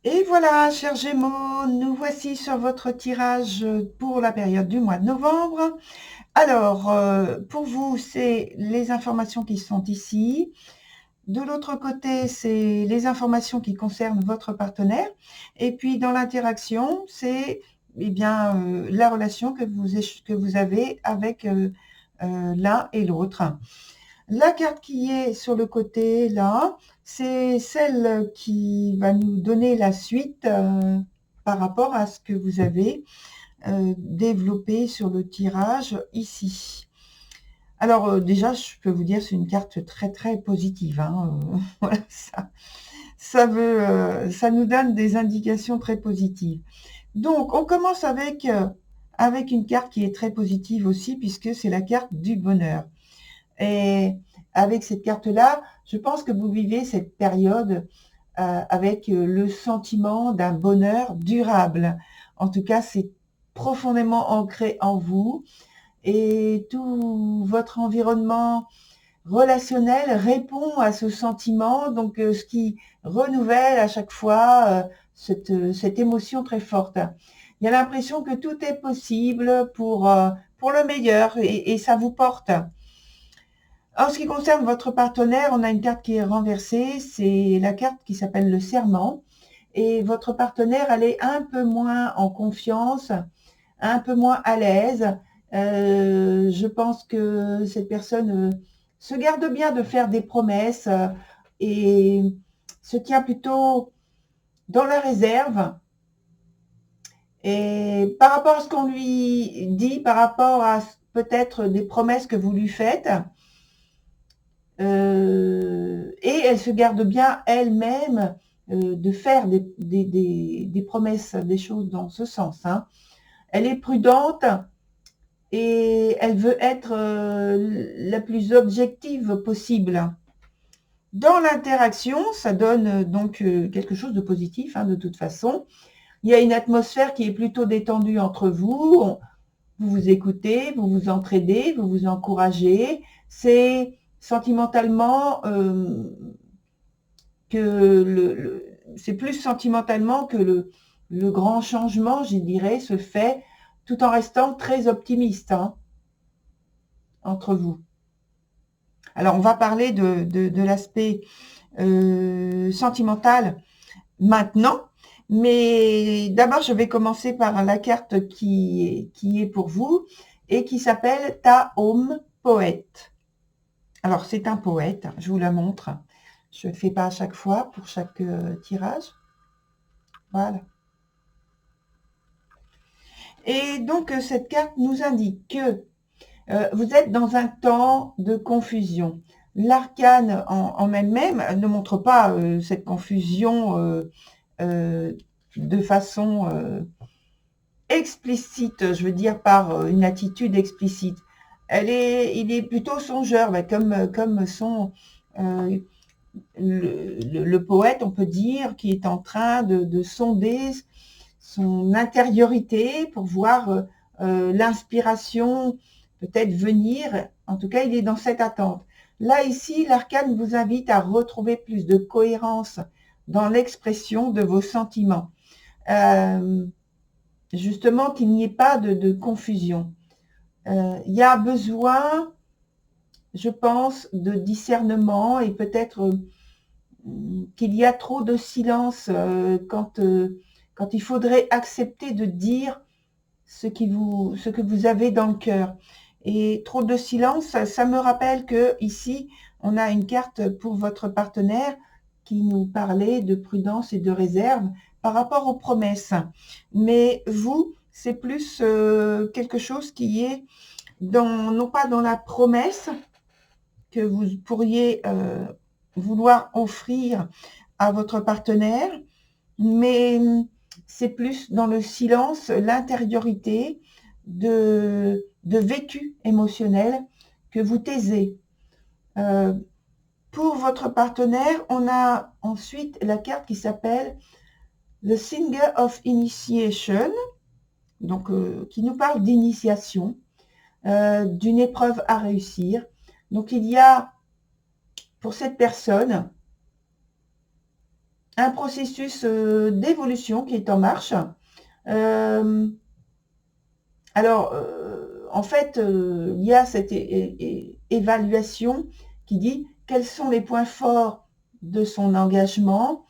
Et voilà, chers Gémeaux, nous voici sur votre tirage pour la période du mois de novembre. Alors, pour vous, c'est les informations qui sont ici. De l'autre côté, c'est les informations qui concernent votre partenaire. Et puis, dans l'interaction, c'est la relation que vous avez avec l'un et l'autre. La carte qui est sur le côté là, c'est celle qui va nous donner la suite par rapport à ce que vous avez développé sur le tirage ici. Alors déjà, je peux vous dire, c'est une carte très très positive, hein, voilà, ça nous donne des indications très positives. Donc, on commence avec une carte qui est très positive aussi, puisque c'est la carte du bonheur. Et avec cette carte-là, je pense que vous vivez cette période avec le sentiment d'un bonheur durable. En tout cas, c'est profondément ancré en vous et tout votre environnement relationnel répond à ce sentiment, donc ce qui renouvelle à chaque fois cette émotion très forte. Il y a l'impression que tout est possible pour le meilleur et ça vous porte. En ce qui concerne votre partenaire, on a une carte qui est renversée, c'est la carte qui s'appelle le serment. Et votre partenaire, elle est un peu moins en confiance, un peu moins à l'aise. Je pense que cette personne se garde bien de faire des promesses et se tient plutôt dans la réserve. Et par rapport à ce qu'on lui dit, par rapport à peut-être des promesses que vous lui faites, et elle se garde bien elle-même de faire des promesses, des choses dans ce sens, hein. Elle est prudente et elle veut être la plus objective possible. Dans l'interaction, ça donne donc quelque chose de positif, hein, de toute façon. Il y a une atmosphère qui est plutôt détendue entre vous. Vous vous écoutez, vous vous entraidez, vous vous encouragez. C'est sentimentalement c'est plus sentimentalement que le grand changement, je dirais, se fait tout en restant très optimiste, hein, entre vous. Alors, on va parler de l'aspect sentimental maintenant, mais d'abord, je vais commencer par la carte qui est pour vous et qui s'appelle Ta Home Poète. Alors, c'est un poète, je vous la montre. Je ne le fais pas à chaque fois pour chaque tirage. Voilà. Et donc, cette carte nous indique que vous êtes dans un temps de confusion. L'arcane en elle-même ne montre pas cette confusion euh, de façon explicite, je veux dire par une attitude explicite. Il est plutôt songeur, comme son le poète, on peut dire, qui est en train de sonder son intériorité pour voir l'inspiration peut-être venir. En tout cas, il est dans cette attente. Là, ici, l'arcane vous invite à retrouver plus de cohérence dans l'expression de vos sentiments. Euh, Justement, qu'il n'y ait pas de confusion. Il y a besoin, je pense, de discernement et peut-être qu'il y a trop de silence quand il faudrait accepter de dire ce que vous avez dans le cœur. Et trop de silence, ça me rappelle que ici, on a une carte pour votre partenaire qui nous parlait de prudence et de réserve par rapport aux promesses. Mais vous, c'est plus quelque chose qui est non pas dans la promesse que vous pourriez vouloir offrir à votre partenaire, mais c'est plus dans le silence, l'intériorité de vécu émotionnel que vous taisez. Euh, pour votre partenaire, on a ensuite la carte qui s'appelle The Singer of Initiation, donc qui nous parle d'initiation, d'une épreuve à réussir. Donc il y a pour cette personne un processus d'évolution qui est en marche. Alors, en fait, il y a cette évaluation qui dit quels sont les points forts de son engagement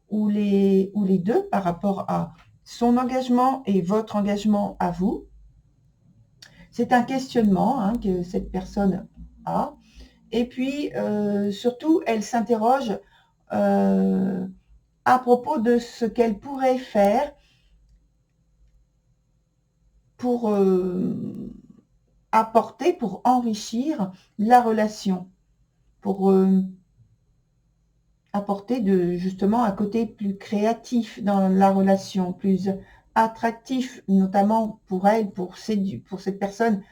ou les deux par rapport à son engagement et votre engagement à vous. C'est un questionnement hein, que cette personne a. Et puis, surtout, elle s'interroge à propos de ce qu'elle pourrait faire pour apporter, pour enrichir la relation, pour apporter justement un côté plus créatif dans la relation, plus attractif, notamment pour elle, pour cette personne.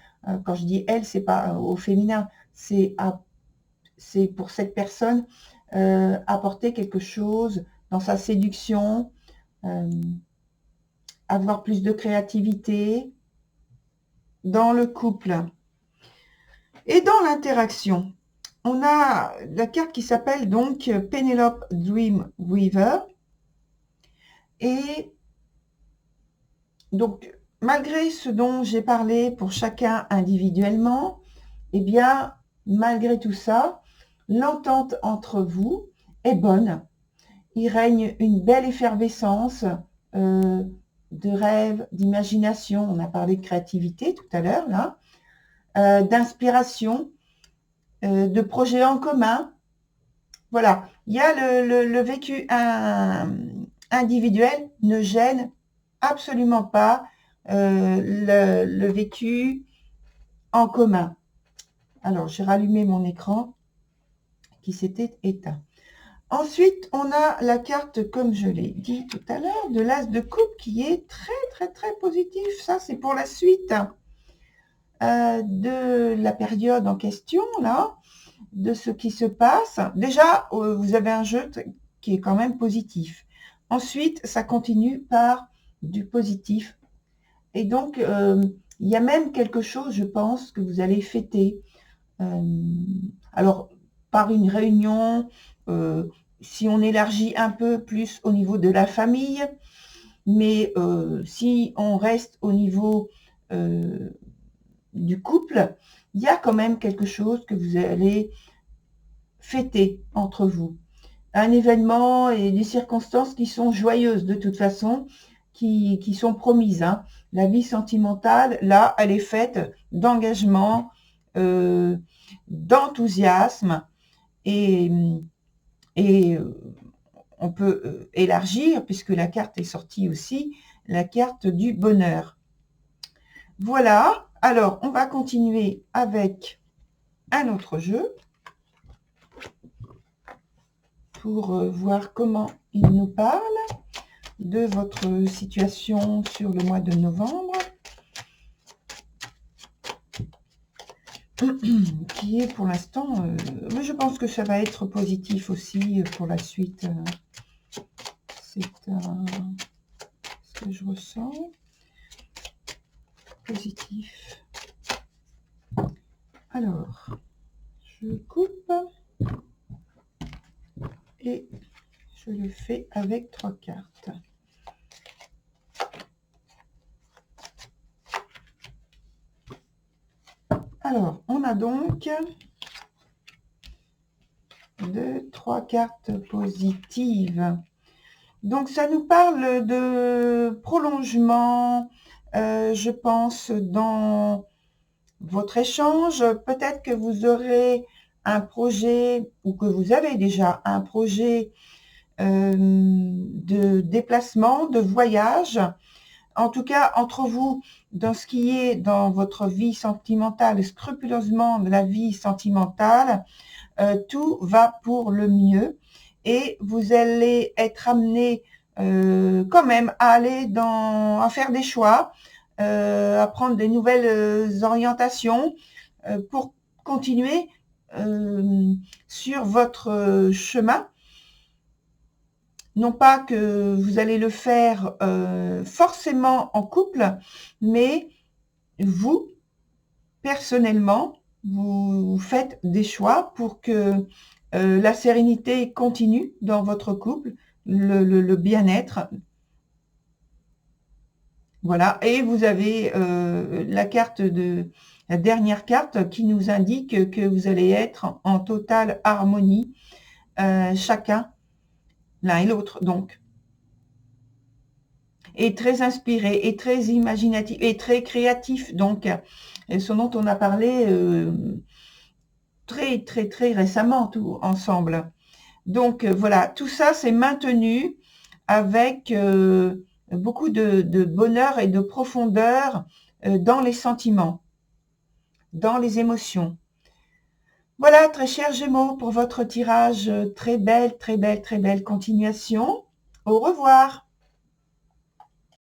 Quand je dis elle, c'est pas au féminin, c'est pour cette personne apporter quelque chose dans sa séduction, avoir plus de créativité dans le couple. Et dans l'interaction, on a la carte qui s'appelle donc Penelope Dreamweaver. Et donc, malgré ce dont j'ai parlé pour chacun individuellement, eh bien, malgré tout ça, l'entente entre vous est bonne. Il règne une belle effervescence de rêve, d'imagination. On a parlé de créativité tout à l'heure, là. D'inspiration, de projets en commun. Voilà, il y a le vécu individuel ne gêne absolument pas le vécu en commun. Alors, j'ai rallumé mon écran qui s'était éteint. Ensuite, on a la carte, comme je l'ai dit tout à l'heure, de l'as de coupe qui est très, très, très positif. Ça, c'est pour la suite de la période en question, là, de ce qui se passe. Déjà, vous avez un jeu qui est quand même positif. Ensuite, ça continue par du positif. Et donc, il y a même quelque chose, je pense, que vous allez fêter. Alors, par une réunion, si on élargit un peu plus au niveau de la famille, mais si on reste au niveau du couple, il y a quand même quelque chose que vous allez fêter entre vous. Un événement et des circonstances qui sont joyeuses de toute façon, qui sont promises. Hein. La vie sentimentale, là, elle est faite d'engagement, d'enthousiasme et on peut élargir, puisque la carte est sortie aussi, la carte du bonheur. Voilà, alors on va continuer avec un autre jeu pour voir comment il nous parle de votre situation sur le mois de novembre, qui est pour l'instant, mais je pense que ça va être positif aussi pour la suite. C'est ce que je ressens. Positif. Alors, je coupe et je le fais avec 3 cartes. Alors, on a donc 3 cartes positives. Donc, ça nous parle de prolongement, je pense, dans votre échange. Peut-être que vous aurez un projet ou que vous avez déjà un projet de déplacement, de voyage. En tout cas, entre vous, dans ce qui est dans votre vie sentimentale, scrupuleusement de la vie sentimentale, tout va pour le mieux et vous allez être amené quand même à aller à faire des choix, à prendre des nouvelles orientations pour continuer sur votre chemin. Non pas que vous allez le faire forcément en couple, mais vous, personnellement, vous faites des choix pour que la sérénité continue dans votre couple, le bien-être. Voilà, et vous avez la dernière carte qui nous indique que vous allez être en totale harmonie, chacun, l'un et l'autre donc. Et très inspiré, et très imaginatif, et très créatif, donc, ce dont on a parlé très, très, très récemment, tout ensemble. Donc, voilà, tout ça, c'est maintenu avec beaucoup de bonheur et de profondeur dans les sentiments, dans les émotions. Voilà, très chers Gémeaux, pour votre tirage. Très belle, très belle, très belle continuation. Au revoir.